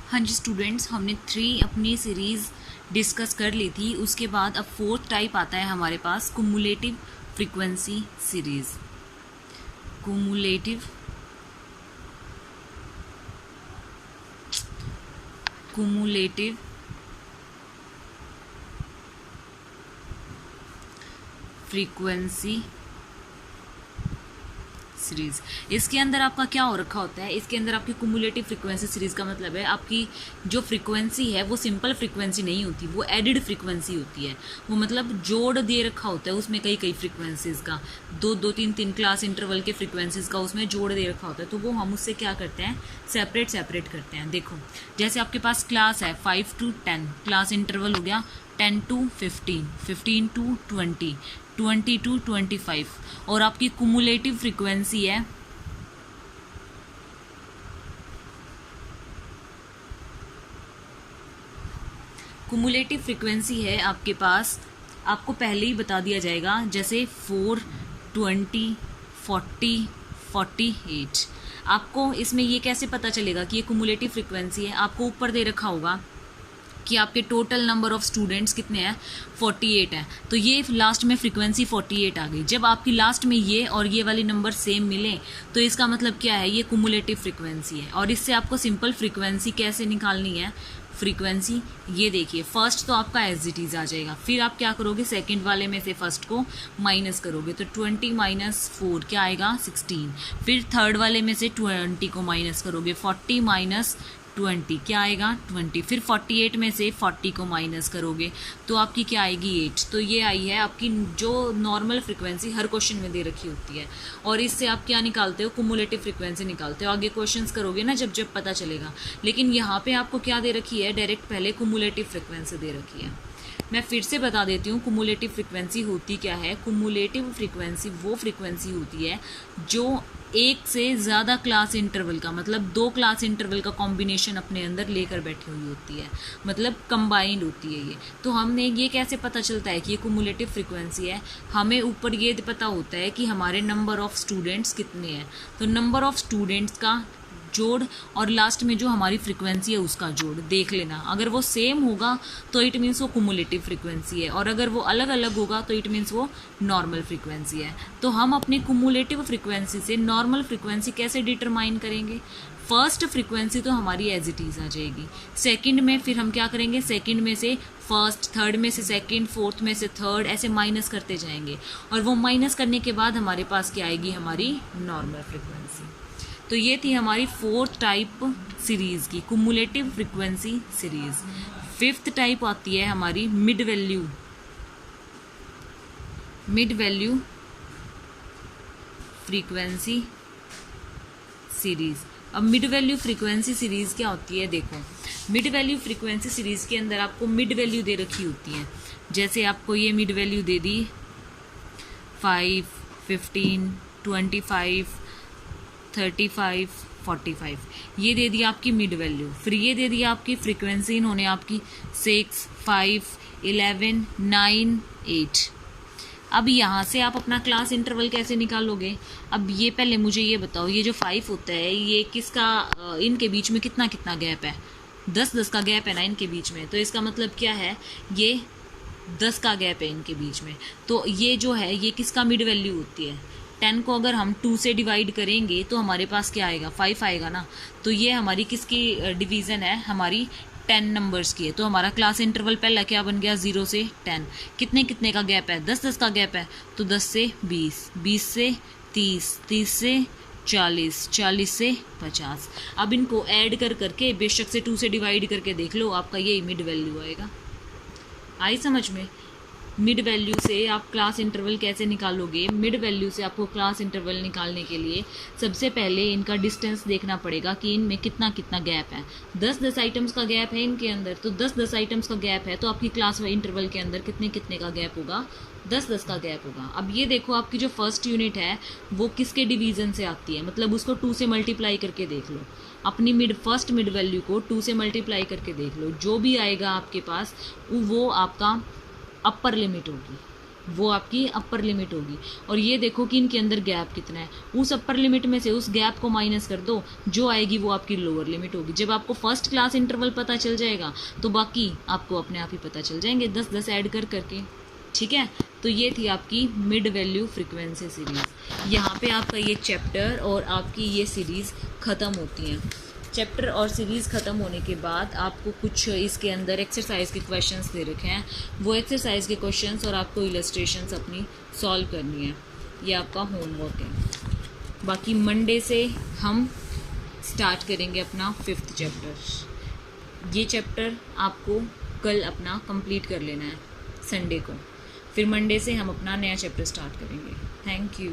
हाँ जी स्टूडेंट्स, हमने 3 अपनी सीरीज़ डिस्कस कर ली थी। उसके बाद अब 4th टाइप आता है हमारे पास, cumulative frequency series. Cumulative frequency series. इसके अंदर आपका क्या हो रखा होता है, इसके अंदर आपकी कुमुलेटिव फ्रीक्वेंसी सीरीज़ का मतलब है आपकी जो फ्रीक्वेंसी है वो सिंपल फ्रीक्वेंसी नहीं होती, वो एडिड फ्रीक्वेंसी होती है। वो मतलब जोड़ दे रखा होता है उसमें कई कई फ्रीक्वेंसीज़ का, दो तीन क्लास इंटरवल के फ्रीक्वेंसीज़ का उसमें जोड़ दे रखा होता है। तो वो हम उससे क्या करते हैं, सेपरेट करते हैं। देखो जैसे आपके पास क्लास है 5 to 10, क्लास इंटरवल हो गया 10 to 15, 15 to 20, 20 to 25, और आपकी कुमुलेटिव फ्रीक्वेंसी है आपके पास, आपको पहले ही बता दिया जाएगा, जैसे 4, 20, 40, 48। आपको इसमें ये कैसे पता चलेगा कि ये कुमुलेटिव फ्रीक्वेंसी है? आपको ऊपर दे रखा होगा कि आपके टोटल नंबर ऑफ स्टूडेंट्स कितने हैं, 48 हैं। तो ये लास्ट में फ्रीक्वेंसी 48 आ गई। जब आपकी लास्ट में ये और ये वाली नंबर सेम मिले तो इसका मतलब क्या है, ये कुमुलेटिव फ्रीक्वेंसी है। और इससे आपको सिंपल फ्रीक्वेंसी कैसे निकालनी है, फ्रीक्वेंसी ये देखिए, फर्स्ट तो आपका एज इट इज आ जाएगा, फिर आप क्या करोगे, सेकंड वाले में से फर्स्ट को माइनस करोगे तो 20 माइनस 4 क्या आएगा, 16। फिर थर्ड वाले में से 20 को माइनस करोगे, 40 माइनस 20 क्या आएगा, 20। फिर 48 में से 40 को माइनस करोगे तो आपकी क्या आएगी, 8। तो ये आई है आपकी जो नॉर्मल फ्रीक्वेंसी हर क्वेश्चन में दे रखी होती है। और इससे आप क्या निकालते हो, कुमुलेटिव फ्रीक्वेंसी निकालते हो। आगे क्वेश्चंस करोगे ना जब जब पता चलेगा। लेकिन यहाँ पे आपको क्या दे रखी है, डायरेक्ट पहले कुमुलेटिव फ्रीक्वेंसी दे रखी है। मैं फिर से बता देती हूँ कुमुलेटिव फ्रीक्वेंसी होती क्या है। कुमुलेटिव फ्रीक्वेंसी वो फ्रीक्वेंसी होती है जो एक से ज़्यादा क्लास इंटरवल का, मतलब 2 क्लास इंटरवल का कॉम्बिनेशन अपने अंदर लेकर बैठी हुई होती है, मतलब कंबाइंड होती है ये। तो हमने ये कैसे पता चलता है कि ये कुमुलेटिव फ्रीक्वेंसी है, हमें ऊपर ये पता होता है कि हमारे नंबर ऑफ़ स्टूडेंट्स कितने हैं। तो नंबर ऑफ़ स्टूडेंट्स का जोड़ और लास्ट में जो हमारी फ्रीक्वेंसी है उसका जोड़ देख लेना। अगर वो सेम होगा तो इट मीन्स वो कुमुलेटिव फ्रीक्वेंसी है, और अगर वो अलग अलग होगा तो इट मीन्स वो नॉर्मल फ्रीक्वेंसी है। तो हम अपनी कुमुलेटिव फ्रीक्वेंसी से नॉर्मल फ्रीक्वेंसी कैसे डिटरमाइन करेंगे, फर्स्ट फ्रीक्वेंसी तो हमारी एज इट इज़ आ जाएगी। सेकंड में फिर हम क्या करेंगे, सेकंड में से फर्स्ट, थर्ड में से सेकंड, फोर्थ में से थर्ड, ऐसे माइनस करते जाएंगे। और वो माइनस करने के बाद हमारे पास क्या आएगी, हमारी नॉर्मल फ्रीक्वेंसी। तो ये थी हमारी 4th टाइप सीरीज़ की cumulative frequency series. 5th type आती है हमारी मिड वैल्यू फ्रीक्वेंसी सीरीज़। अब मिड वैल्यू फ्रीक्वेंसी सीरीज़ क्या होती है, देखो मिड वैल्यू फ्रीक्वेंसी सीरीज़ के अंदर आपको मिड वैल्यू दे रखी होती है। जैसे आपको ये मिड वैल्यू दे दी 5, 15, 25, 35, 45, ये दे दिया आपकी मिड वैल्यू। फिर ये दे दिया आपकी फ्रीक्वेंसी इन्होंने आपकी 6, 5, 11, 9, 8। अब यहाँ से आप अपना क्लास इंटरवल कैसे निकालोगे। अब ये पहले मुझे ये बताओ, ये जो 5 होता है ये किसका, इनके बीच में कितना कितना गैप है, 10 का गैप है ना इनके बीच में। तो इसका मतलब क्या है, ये 10 का गैप है इनके बीच में। तो ये जो है ये किसका मिड वैल्यू होती है। 10 को अगर हम 2 से डिवाइड करेंगे तो हमारे पास क्या आएगा, 5 आएगा ना। तो ये हमारी किसकी डिवीज़न है, हमारी 10 नंबर्स की है। तो हमारा क्लास इंटरवल पहला क्या बन गया, 0 से 10। कितने कितने का गैप है, 10 का गैप है। तो 10 से 20, 20 से 30, 30 से 40, 40 से 50। अब इनको ऐड कर करके बेशक से 2 से डिवाइड करके देख लो, आपका यही मिड वैल्यू आएगा। आई समझ में। मिड वैल्यू से आप क्लास इंटरवल कैसे निकालोगे। मिड वैल्यू से आपको क्लास इंटरवल निकालने के लिए सबसे पहले इनका डिस्टेंस देखना पड़ेगा कि इनमें कितना कितना गैप है। 10 आइटम्स का गैप है इनके अंदर, तो 10 आइटम्स का गैप है तो आपकी क्लास इंटरवल के अंदर कितने कितने का गैप होगा, 10 का गैप होगा। अब ये देखो आपकी जो फर्स्ट यूनिट है वो किसके डिवीज़न से आती है, मतलब उसको 2 से मल्टीप्लाई करके देख लो। अपनी फर्स्ट मिड वैल्यू को 2 से मल्टीप्लाई करके देख लो, जो भी आएगा आपके पास वो आपका अपर लिमिट होगी। वो आपकी अपर लिमिट होगी। और ये देखो कि इनके अंदर गैप कितना है, उस अपर लिमिट में से उस गैप को माइनस कर दो, जो आएगी वो आपकी लोअर लिमिट होगी। जब आपको फर्स्ट क्लास इंटरवल पता चल जाएगा तो बाकी आपको अपने आप ही पता चल जाएंगे 10-10 ऐड कर करके, ठीक है। तो ये थी आपकी मिड वैल्यू फ्रीक्वेंसी सीरीज़। यहाँ पे आपका ये चैप्टर और आपकी ये सीरीज़ ख़त्म होती है। चैप्टर और सीरीज़ ख़त्म होने के बाद आपको कुछ इसके अंदर एक्सरसाइज के क्वेश्चंस दे रखे हैं, वो एक्सरसाइज के क्वेश्चंस और आपको इलस्ट्रेशंस अपनी सॉल्व करनी है, ये आपका होमवर्क है। बाकी मंडे से हम स्टार्ट करेंगे अपना 5th चैप्टर। ये चैप्टर आपको कल अपना कंप्लीट कर लेना है संडे को, फिर मंडे से हम अपना नया चैप्टर स्टार्ट करेंगे। Thank you.